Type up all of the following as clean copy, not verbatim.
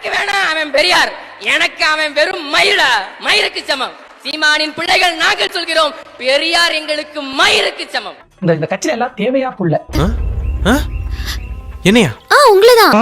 உனக்கு வேணா அவன் பெரியார், எனக்கு அவன் வெறும் மயிலா, மயிருக்கு சமம். சீமானின் பிள்ளைகள் நாங்கள் சொல்கிறோம், பெரியார் எங்களுக்கு மயிருக்கு சமம். இந்த கட்சியில எல்லாம் தேவையா புள்ள என்னையா? உங்களதான்.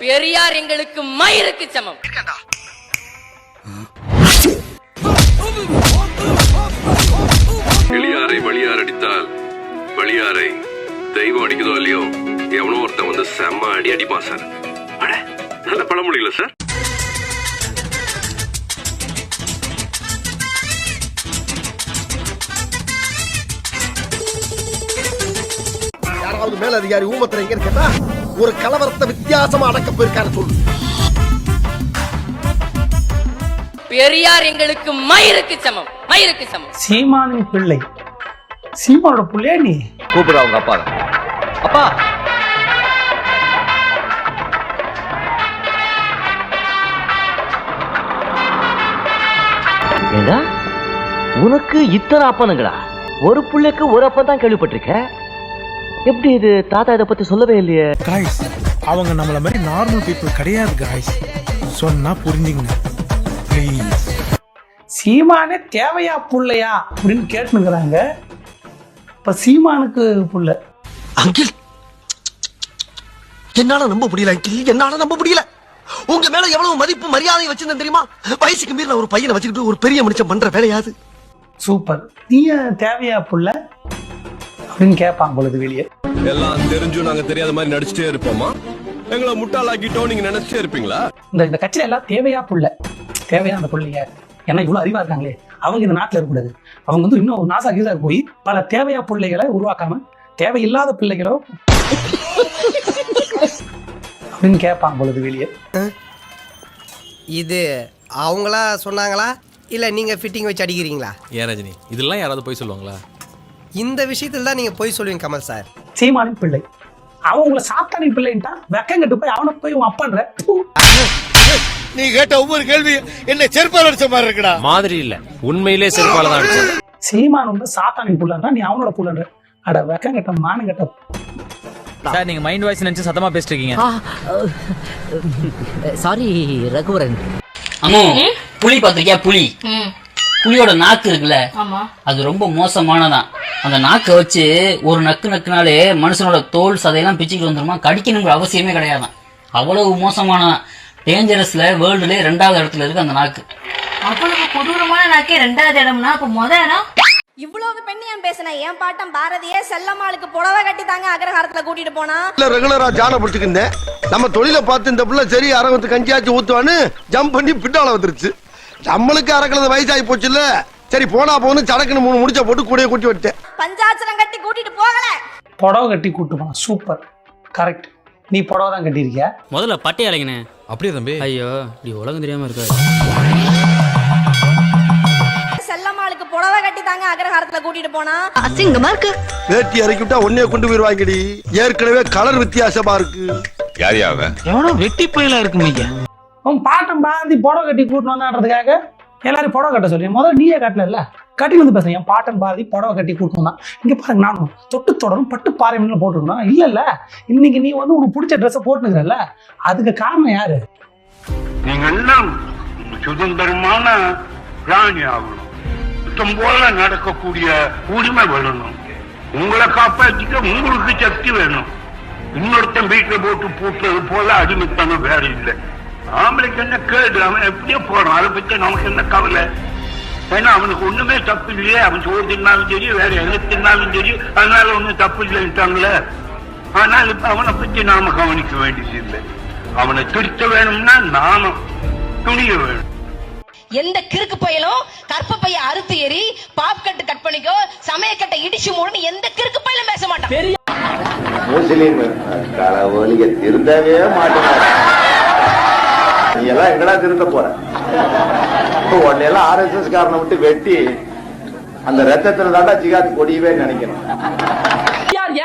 பெரியார் எங்களுக்கு மயிருக்கு சமம். எளியாரை வழியார் அடித்தால் வழியாரை தெய்வம் அடிக்குதோ இல்லையோ, எவனோ ஒருத்தன் வந்து செம்ம அடி அடிப்பான் சார். அட நல்ல பழமொழிகள சார். யாராவது மேல அதிகாரி ஊமத்துல எங்க இருக்கா, ஒரு கலவரத்தை வித்தியாசமா அடக்க போயிருக்காரு சொல்லு. பெரியார் எங்களுக்கு மயிருக்கு சமம், மயிருக்கு சமம். சீமானின் பிள்ளை, சீமானோட பிள்ளையா நீ? கூப்பிடு அவங்க அப்பா. அப்பா, ஏண்டா உனக்கு இத்தனை அப்பனுங்களா? ஒரு புள்ளைக்கு ஒரு அப்பன் தான் கேள்விப்பட்டிருக்க. எப்படி இது? தாத்தா இதை பத்தி சொல்லவே இல்லையே. காய்ஸ், அவங்க நம்மள மாதிரி நார்மல் பீப்புள் கிடையாது காய்ஸ். சொன்னா புரிஞ்சுங்க ப்ளீஸ். சீமானே தேவையா புள்ளையா அப்படின்னு கேட்டுனுக்குறாங்க. இப்ப சீமானுக்கு புள்ள. அங்கிள், என்னால நம்ப முடியல அங்கிள், என்னால நம்ப முடியல. உங்க மேல எவ்வளவு மதிப்பு மரியாதை வச்சிருந்தேன் தெரியுமா? வயசுக்கு மீறி ஒரு பையனை வச்சுக்கிட்டு ஒரு பெரிய மனுஷன் பண்ற வேலையாது. சூப்பர். நீ தேவையா புள்ள அப்படின்னு கேட்பாங்க பொழுது வெளியே. எல்லாம் தெரிஞ்சும் நாங்க தெரியாத மாதிரி நடிச்சுட்டே இருப்போமா? எங்களை முட்டாளாக்கிட்டோம் நீங்க நினைச்சிட்டே இருப்பீங்களா? இந்த கட்சியில எல்லாம் தேவையா புள்ள, தேவையா அந்த பிள்ளைங்க. ஏன்னா இவ்வளவு அறிவா இருக்காங்களே, அவங்க இந்த நாட்டுல இருக்கக்கூடாது. அவங்க வந்து இன்னும் நாசா கீசா போய் பல தேவையா பிள்ளைகளை உருவாக்காம தேவையில்லாத பிள்ளைகளோ அப்படின்னு கேட்பாங்க பொழுது வெளியே. இது அவங்களா சொன்னாங்களா இல்ல நீங்க ஃபிட்டிங் வச்சு அடிக்கிறீங்களா? ஏன் ரஜினி, இதெல்லாம் யாராவது போய் சொல்லுவாங்களா? இந்த விஷயத்துல தான் நீங்க போய் சொல்லுவீங்க கமல் சார். சீமானின் பிள்ளை, அவன் உங்களை சாத்தானின் பிள்ளைன்ட்டா வெக்கம் கட்டு போய் அவனை போய் உன் அப்பான்ற. நீ கேட்ட ஒவ்வொரு கேள்வி என்ன செருப்பால் அடிச்ச மாதிரி இருக்குடா. மாதிரி இல்ல, உண்மையிலே செருப்பால தான் அடிச்சது. சீமான் வந்து சாத்தானின் புள்ளன்றா, நீ அவனோட புள்ளன்ற. அட வெக்கம் கட்ட மானம் கட்ட. சார், நீங்க மைண்ட் வாய்ஸ் நினைச்சு சத்தமா பேசிட்டு இருக்கீங்க. சாரி ரகுவரன். அம்மா, புலி பாத்திருக்கியா? புலி, புலியோட நாக்கு இருக்குல்ல, அது ரொம்ப மோசமானதான். அந்த நாக்கை வச்சு ஒரு நக்கு நக்குனாலே மனுஷனோட தோல் சதையெல்லாம் பிச்சுக்கிட்டு வந்துருமா. கடிக்கணுங்கிற அவசியமே கிடையாதான். அவ்வளவு மோசமானதான். டேஞ்சரஸ்ல வேர்ல்டுல 2வது இடத்துல இருக்கு அந்த நாக்கு. அவ்வளவு கொடூரமான நாக்கே 2வது இடம்னா அப்ப முதல் இடம். இவ்வளவு பெண்ணியம் பேசின என் பாட்டம் பாரதியே செல்லம்மாளுக்கு புடவை கட்டி தாங்க அக்ரஹாரத்துல கூட்டிட்டு போனா. ரெகுலரா ஜான பிடிச்சிருந்தேன். நம்ம தொழிலை பார்த்து இந்த பிள்ளை சரி அரவத்து கஞ்சியாச்சு ஊத்துவான்னு ஜம்ப் பண்ணி பின்னால வந்துருச்சு. நம்மளுக்கு அறக்கிறது வயசாகி போச்சு இல்ல. சரி போனா போன்னு சடக்குன்னு 3 முடிச்ச போட்டு கூடையை கூட்டி விட்டேன். பஞ்சாச்சரம் கட்டி கூட்டிட்டு போகல, புடவை கட்டி கூட்டு போனா. Super, correct. நீ புடவை தான் கட்டியிருக்கியா? முதல்ல பட்டை அலைங்கண்ணே. அப்படியே தம்பி. ஐயோ, இப்படி உலகம் தெரியாம இருக்காது. செல்லம்மாளுக்கு புடவை கட்டி தாங்க அக்ரஹாரத்துல கூட்டிட்டு போனா. அசிங்கமா இருக்கு. வேட்டி இறக்கி விட்டா ஒன்னே கொண்டு போயிருவாங்கடி. ஏற்கனவே கலர் வித்தியாசமா இருக்கு. யார் யாவ? எவ்வளோ வெட்டி பயிலா இருக்கு ஐயா. உன் பாட்டம் பாரதி புடவை கட்டி கூட்டு வந்தான்றதுக்காக எல்லாரும் புடவை கட்ட சொல்லி முதல்ல நீயே கட்டல. கட்டி வந்து பேசுறேன். என் பாட்டன் பாரதி புடவை கட்டி கூட்டு வந்தான். இங்க பாருங்க, நானும் தொட்டு தொடரும் பட்டு பாறை போட்டுருக்கணும். இல்ல இன்னைக்கு நீ வந்து உனக்கு பிடிச்ச ட்ரெஸ்ஸை போட்டுக்கிறல்ல, அதுக்கு காரணம் யாரு? நீங்க எல்லாம் சுதந்திரமான பிராணி ஆகணும். சுத்தம் போல நடக்கக்கூடிய உரிமை வரணும். உங்களை காப்பாற்றிக்க உங்களுக்கு சக்தி வேணும். இன்னொருத்தன் வீட்டுல போட்டு பூட்டுறது போல அடிமைத்தனம் வேற இல்லை. ஆம்பளைக்கு என்ன கேடு, அவன் எப்படியோ போறான், அதை பத்தி நமக்கு என்ன கவலை? ஏன்னா அவனுக்கு ஒண்ணுமே தப்பு இல்லையே. அவன் சோறு தின்னாலும் சரி, வேற எங்க தின்னாலும் சரி, அதனால ஒண்ணும் தப்பு இல்லைன்ட்டாங்களே. ஆனால் இப்ப அவனை பத்தி நாம கவனிக்க வேண்டியது இல்லை. அவனை திருத்த வேணும்னா நாம துணிய வேணும். எந்த கிறுக்கு பையலும் கற்ப பைய அறுத்து எறி, பாப்கட்டு கட் பண்ணிக்கோ, சமயக்கட்டை இடிச்சு மூடுன்னு எந்த கிறுக்கு பையலும் பேச மாட்டான். முஸ்லீம் கடவுளிக திருந்தவே மாட்டேங்க. நீ எல்லாம் எங்கடா திருந்த போற? உன்னையெல்லாம் RSS காரனை விட்டு வெட்டி அந்த ரத்தத்துல தாண்டா ஜிகாத் கொடியவே நினைக்கணும்.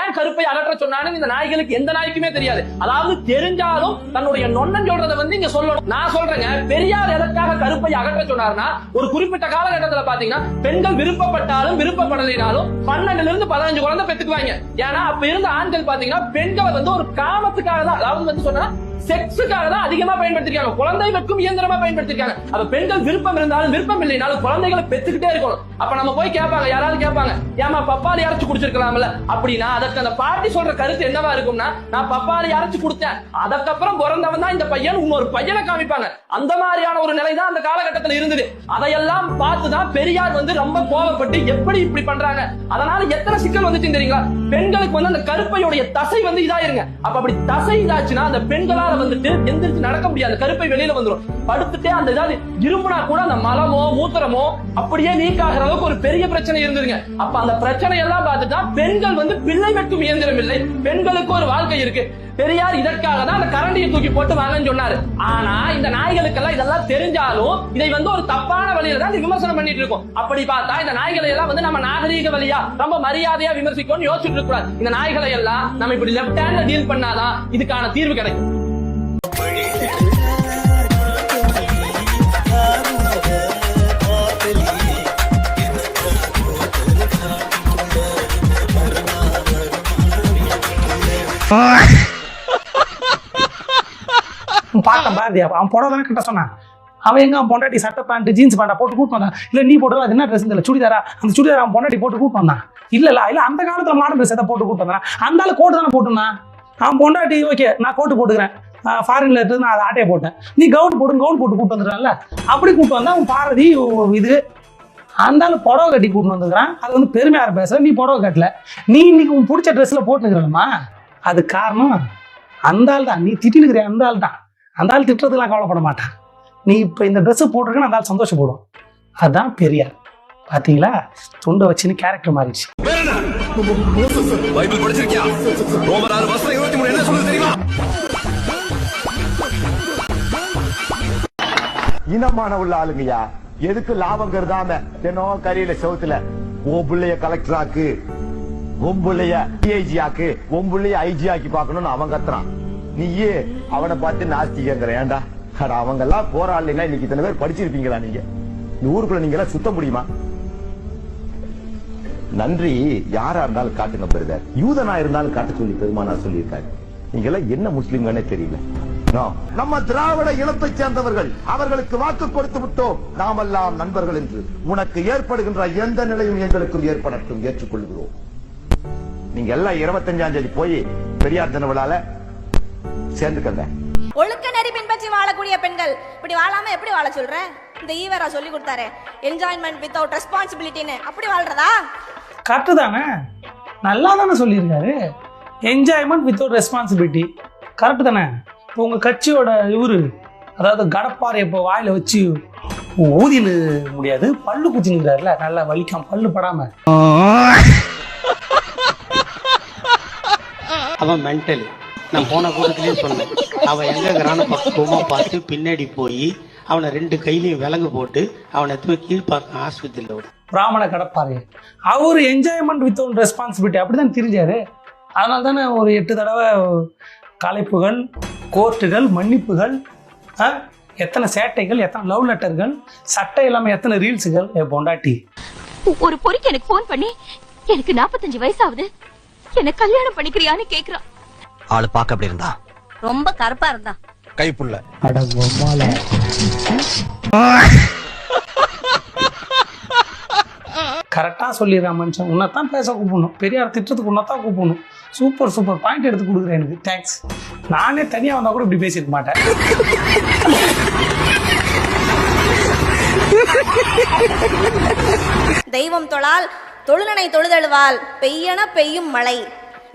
ஏன் கருப்பை அகற்ற சொன்னான்னு இந்த நாய்களுக்கு எந்த நாய்க்குமே தெரியாது. அதாவது தெரிஞ்சாலும் தன்னுடைய நொண்ணன் சொல்றதை வந்து இங்க சொல்லணும். நான் சொல்றேங்க, பெரியார் எதற்காக கருப்பை அகற்ற சொன்னார்னா, ஒரு குறிப்பிட்ட காலகட்டத்துல பாத்தீங்கன்னா பெண்கள் விருப்பப்பட்டாலும் விருப்பப்படலைனாலும் 12 இருந்து 15 குழந்தை பெத்துக்குவாங்க. ஏன்னா அப்ப இருந்த ஆண்கள் பாத்தீங்கன்னா பெண்களை வந்து ஒரு காமத்துக்காக தான், அதாவது வந்து சொன்னா செக்ஸுக்காக தான் அதிகமா பயன்படுத்திருக்காங்க. குழந்தை வெட்கும் இயந்திரமா பயன்படுத்திருக்காங்க. அப்ப பெண்கள் விருப்பம் இருந்தாலும் விருப்பம் இல்லைனாலும் குழந்தைகளை பெத்துக்கிட்டே இருக்கணும். அப்ப நம்ம போய் கேட்பாங்க, யாராவது கேட்பாங்க, ஏமா பப்பாளி அரைச்சு குடிச்சிருக்கலாம்ல அப்படின்னா, அதற்கு அந்த பாட்டி சொல்ற கருத்து என்னவா இருக்கும்னா, நான் பப்பாளி அரைச்சு கொடுத்தேன், அதுக்கப்புறம் பிறந்தவன் தான் இந்த பையன், இன்னொரு பையனை காமிப்பாங்க. அந்த மாதிரியான ஒரு நிலை தான் அந்த காலகட்டத்தில் இருந்தது. அதையெல்லாம் பார்த்துதான் பெரியார் வந்து ரொம்ப கோபப்பட்டு எப்படி இப்படி பண்றாங்க, அதனால எத்தனை சிக்கல் வந்துச்சு தெரியுங்களா? பெண்களுக்கு வந்து அந்த கருப்பையுடைய தசை வந்து இதாயிருங்க. அப்ப அப்படி தசை இதாச்சுன்னா அந்த பெண்களால வந்துட்டு எந்திரிச்சு நடக்க முடியாது, கருப்பை வெளியில வந்துடும். படுத்துட்டே அந்த ஏதாவது இருமுனா கூட அந்த மலமோ மூத்திரமோ அப்படியே லீக் ஆகிற அளவுக்கு ஒரு பெரிய பிரச்சனை இருந்ததுங்க. அப்ப அந்த பிரச்சனை எல்லாம் பார்த்துட்டா பெண்கள் வந்து பிள்ளை வெட்கும் இயந்திரம் இல்லை, பெண்களுக்கு ஒரு வாழ்க்கை இருக்கு. பெரியார் இதற்காக தான் அந்த கரண்டியை தூக்கி போட்டு வாங்கன்னு சொன்னாரு. ஆனா இந்த நாய்களுக்கெல்லாம் இதெல்லாம் தெரிஞ்சாலும் இதை வந்து ஒரு தப்பான வழியில தான் விமர்சனம் பண்ணிட்டு இருக்கோம். அப்படி பார்த்தா இந்த நாய்களை எல்லாம் வந்து நம்ம நாகரீக வழியா ரொம்ப மரியாதையா விமர்சிக்கணும்னு யோசிச்சுட்டு இருக்கக்கூடாது. இந்த நாய்களை எல்லாம் நம்ம இப்படி லெஃப்ட் ஹேண்ட்ல டீல் பண்ணாதான் இதுக்கான தீர்வு கிடைக்கும். பார்த்தேன் பாரதியா, அவன் புடவை தானே கிட்ட சொன்னான். அவன் எங்க அவன் பொண்டாட்டி சட்டை பேண்ட் ஜீன்ஸ் பேண்டா போட்டு கூட்டு வந்தான். இல்ல நீ போட்டு அது என்ன ட்ரெஸ் இல்லை சுடிதாரா, அந்த சுடிதாரா அவன் பொண்டாட்டி போட்டு கூட்டு வந்தான். இல்ல அந்த காலத்துல மாடல் ட்ரெஸ் எதை போட்டு கூட்டு வந்தான். அந்த ஆளு கோட்டு தானே போட்டுருந்தான். அவன் பொண்டாட்டி ஓகே நான் கோட்டு போட்டுக்கிறேன், ஃபாரின்ல இருந்து நான் அதை ஆட்டையை போட்டேன், நீ கவுன் போட்டு கூட்டு வந்துடுறான்ல, அப்படி கூட்டு வந்தா அவன் பாரதி இது அந்த ஆளு புடவை கட்டி கூட்டு வந்துக்கிறான். அது வந்து பெருமையார பேசுற, நீ புடவை கட்டல, நீ இன்னைக்கு உன் பிடிச்ச ட்ரெஸ்ல போட்டுக்கிறமா. அது காரணம் அந்த ஆள் தான், நீ திட்டினுக்கிற அந்த ஆள் தான். அந்த ஆள் திட்டுறதுலாம் கவலைப்பட மாட்டான். நீ இப்ப இந்த ட்ரெஸ் போட்டிருக்கன்னு அந்த ஆள் சந்தோஷப்படும். அதுதான் பெரியார். பாத்தீங்களா, துண்டை வச்சுன்னு கேரக்டர் மாறிடுச்சு. பைபிள் படிச்சிருக்கியா? ரோமர் 6:23 என்ன சொல்லுது தெரியுமா? இனமான உள்ள ஆளுங்கய்யா, எதுக்கு லாபம் கருதாம தினம் கரியில சவுத்துல உன் பிள்ளைய கலெக்டர் ஆக்கு, உன் பிள்ளைய டிஐஜி ஆக்கு, உன் பிள்ளைய ஐஜி ஆக்கி பாக்கணும்னு அவன் கத்துறான். நீயே அவனை பார்த்து நாஸ்தி கேட்கிற. ஏண்டா அவங்க எல்லாம் போராடலாம், இன்னைக்கு இத்தனை பேர் படிச்சிருப்பீங்களா? நீங்க இந்த ஊருக்குள்ள நீங்க எல்லாம் சுத்த முடியுமா? நன்றி யாரா இருந்தாலும் காட்டுங்க பிரதர், யூதனா இருந்தாலும் காட்ட சொல்லி பெருமானார் சொல்லியிருக்காரு. நீங்க எல்லாம் என்ன முஸ்லிம்கனே தெரியல. நம்ம திராவிட இனத்தை சேர்ந்தவர்கள், அவர்களுக்கு வாக்கு கொடுத்து விட்டோம், நாமெல்லாம் நண்பர்கள் என்று. உனக்கு ஏற்படுகின்ற எந்த நிலையும் எங்களுக்கும் ஏற்படட்டும், ஏற்றுக்கொள்கிறோம். நீங்க எல்லாம் 25ஆம் தேதி போய் பெரியார் தின விழால சேர்ந்துக்கங்க. ஒழுக்க நெறி பின்பற்றி வாழக்கூடிய பெண்கள் இப்படி வாழாம எப்படி வாழ சொல்றேன்? இந்த ஈவரா சொல்லி கொடுத்தாரு, என்ஜாய்மெண்ட் வித்அவுட் ரெஸ்பான்சிபிலிட்டின்னு. அப்படி வாழ்றதா? கரெக்டு தானே, நல்லா தானே சொல்லியிருக்காரு. என்ஜாய்மெண்ட் வித்அவுட் ரெஸ்பான்சிபிலிட்டி கரெக்டு தானே. இப்போ உங்கள் கட்சியோட இவரு, அதாவது கடப்பாறை இப்போ வாயில வச்சு ஊதினு முடியாது, பல்லு குச்சினுங்கிறாருல, நல்லா வலிக்காம பல்லு படாம. அவன் மென்டலி, நான் போன கூட்டத்திலையும் சொன்னேன், அவன் எங்க கிரான பக்குவமா பார்த்து பின்னாடி போய் அவனை 2 கையிலையும் விலங்கு போட்டு அவனை கீழ்பார்க்க ஆஸ்பத்திரியில் பிராமண கடப்பாறை அவரு என்ஜாய்மெண்ட் வித்அவுட் ரெஸ்பான்சிபிலிட்டி அப்படிதான் தெரிஞ்சாரு. அதனால தானே ஒரு 8 தடவை கலைப்புகள், கோர்ட்டுகள், மன்னிப்புகள், எத்தனை சேட்டைகள், எத்தனை லவ் லெட்டர்கள், சட்டை இல்லாம எத்தனை ரீல்ஸுகள். பொண்டாட்டி ஒரு பொறிக்கு எனக்கு போன் பண்ணி, எனக்கு 45 வயசாகுது, என்ன கல்யாணம் பண்ணிக்கிறியான்னு கேக்குறான். ஆளு பாக்க அப்படி இருந்தா, ரொம்ப கருப்பா இருந்தா, கைப்புள்ள கரெக்டா சொல்லிடுறான் மனுஷன். உன்னதான் பேச கூப்பிடணும், பெரியார் திட்டத்துக்கு உன்னதான் கூப்பிடணும். சூப்பர் சூப்பர் பாயிண்ட் எடுத்து கொடுக்குறேன், எனக்கு தேங்க்ஸ். நானே தனியா வந்தா கூட இப்படி பேசிருக்க மாட்டேன். தெய்வம் தொழால் தொழுநனை தொழுதழுவால் பெய்யன பெய்யும் மழை.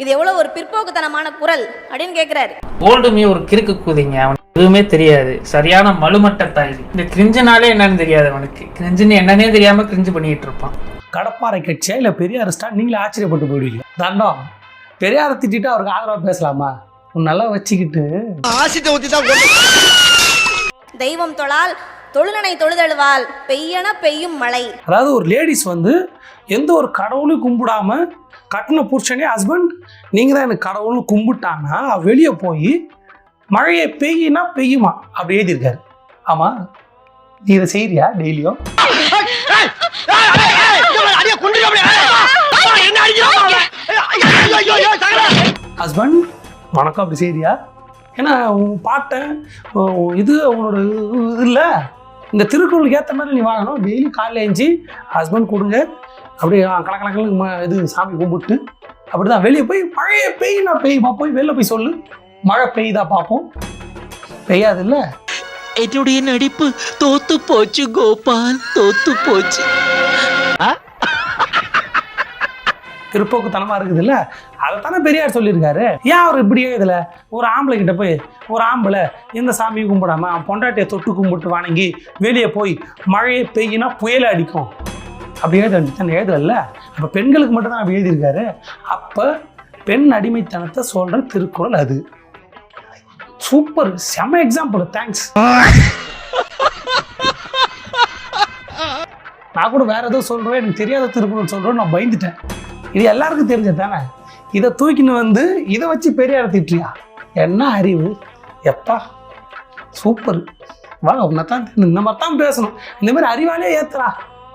இது எவ்வளவு ஒரு பிற்போக்குத்தனமான குரல் அப்படின்னு கேக்குறாரு. ஓல்டுமே ஒரு கிறுக்கு கூதிங்க, அவன் எதுவுமே தெரியாது, சரியான மலுமட்ட தாய். இந்த கிரிஞ்சுனாலே என்னன்னு தெரியாது அவனுக்கு, கிரிஞ்சுன்னு என்னன்னே தெரியாம கிரிஞ்சு பண்ணிட்டு இருப்பான். கடப்பாறை கட்சியா இல்ல பெரியார் ஸ்டார், நீங்களே ஆச்சரியப்பட்டு போயிடுவீங்க. தண்டம் பெரியாரை திட்டிட்டு அவருக்கு ஆதரவா பேசலாமா? நல்லா வச்சுக்கிட்டு தெய்வம் தொழால் தொழுநனை தொழுதழுவால் பெய்யன பெய்யும் மழை. அதாவது ஒரு லேடிஸ் வந்து எந்த ஒரு கடவுளையும் கும்பிடாம கட்டின புருஷனே ஹஸ்பண்ட் நீங்கள் தான் எனக்கு கடவுள்னு கும்பிட்டாங்கன்னா வெளியே போய் மழையை பெய்யினா பெய்யுமா அப்படி எழுதியிருக்காரு. ஆமாம், நீ இதை செய்யறியா டெய்லியும்? ஹஸ்பண்ட் வணக்கம் அப்படி செய்யறியா? ஏன்னா உன் பாட்டன் இது உன்னோட இது இல்லை, இந்த திருக்குறளுக்கு ஏற்ற மாதிரி நீ வாங்கணும். டெய்லி காலையில் எழுந்துச்சி ஹஸ்பண்ட் கொடுங்க அப்படியே கணக்கணக்கில் இது சாமி கும்பிட்டு அப்படி தான் வெளியே போய் மழையை பெய்யுனா பெய்யுமா, போய் வெளில போய் சொல்லு மழை பெய்யுதா பார்ப்போம். பெய்யாது இல்லை. என்னுடைய நடிப்பு தோத்து போச்சு கோபால், தோத்து போச்சு. பிற்போக்குத்தனமா இருக்குது இல்ல, அதைத்தானே பெரியார் சொல்லியிருக்காரு. ஏன் அவர் இப்படியே இதுல ஒரு ஆம்பளை கிட்ட போய் ஒரு ஆம்பளை இந்த சாமியை கும்பிடாம பொண்டாட்டியை தொட்டு கும்பிட்டு வணங்கி வெளியே போய் மழையை பெய்யினா புயலை அடிக்கும் அப்படி எழுதல. அப்ப பெண்களுக்கு மட்டும் தான் அப்படி எழுதியிருக்காரு. அப்ப பெண் அடிமைத்தனத்தை சொல்ற திருக்குறள் அது. சூப்பர், செம எக்ஸாம்பிள், தேங்க்ஸ். நான் கூட வேற ஏதோ சொல்றேன், எனக்கு தெரியாத திருக்குறள் சொல்றேன், நான் பயந்துட்டேன். இது எல்லாருக்கும் தெரிஞ்சது தானே. இதை தூக்கின்னு வந்து இதை வச்சு பெரியார் திட்டுறியா? என்ன அறிவு எப்பா, சூப்பர். வா, உன்னதான் இந்த மாதிரி தான் பேசணும். இந்த மாதிரி அறிவாலே ஏத்துறா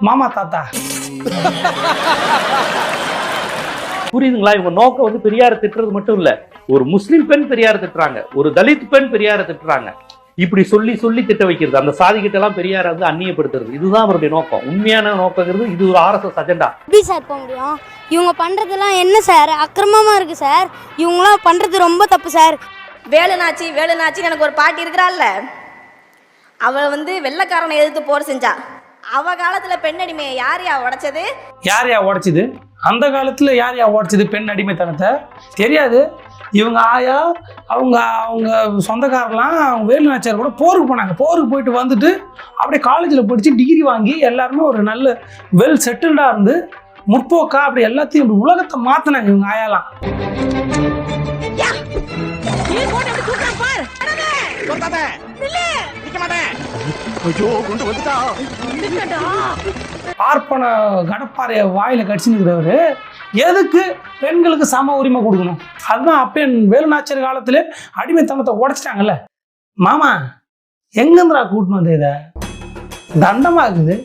மாமா தாத்தா. புரியுதுங்களா? இவங்க நோக்கம் வந்து பெரியாரை திட்டுறது மட்டும் இல்ல, ஒரு முஸ்லிம் பெண் பெரியாரை திட்டுறாங்க, ஒரு தலித் பெண் பெரியாரை திட்டுறாங்க. இப்படி சொல்லி சொல்லி திட்ட வைக்கிறது, அந்த சாதி கிட்ட எல்லாம் பெரியாரை வந்து அந்நியப்படுத்துறது, இதுதான் அவருடைய நோக்கம். உண்மையான நோக்கங்கிறது இது ஒரு RSS அஜெண்டா. எப்படி சார் போக முடியும்? இவங்க பண்றதெல்லாம் என்ன சார் அக்கிரமமா இருக்கு சார். இவங்களாம் பண்றது ரொம்ப தப்பு சார். வேலுநாச்சி எனக்கு ஒரு பாட்டி இருக்கிறாள்ல, அவள் வந்து வெள்ளைக்காரனை எதிர்த்து போர் செஞ்சா. அவ காலத்துல பெண் அடிமையை யாரையா உடைச்சது? யாரையா உடைச்சது? அந்த காலத்துல யாரையா உடைச்சது பெண் அடிமைத்தனத்தை? தெரியாது. இவங்க ஆயா அவங்க சொந்தக்காரெல்லாம் வேலுநாச்சியார் கூட போருக்கு போனாங்க. போருக்கு போயிட்டு வந்துட்டு அப்படியே காலேஜில் படித்து டிகிரி வாங்கி எல்லாருமே ஒரு நல்ல வெல் செட்டில்டாக இருந்து முற்போக்கா அப்படி எல்லாத்தையும் இப்படி உலகத்தை மாற்றினாங்க இவங்க ஆயாலாம். பார்ப்பன கடப்பாறைய வாயில கடிச்சுக்கிறவரு எதுக்கு பெண்களுக்கு சம உரிமை கொடுக்கணும்? அதுதான் அப்ப வேலுநாச்சியார் காலத்துல அடிமைத்தனத்தை உடைச்சிட்டாங்கல்ல. மாமா எங்கேருந்துடா கூட்டின்னு வந்து இதை தண்டமா இருக்குது.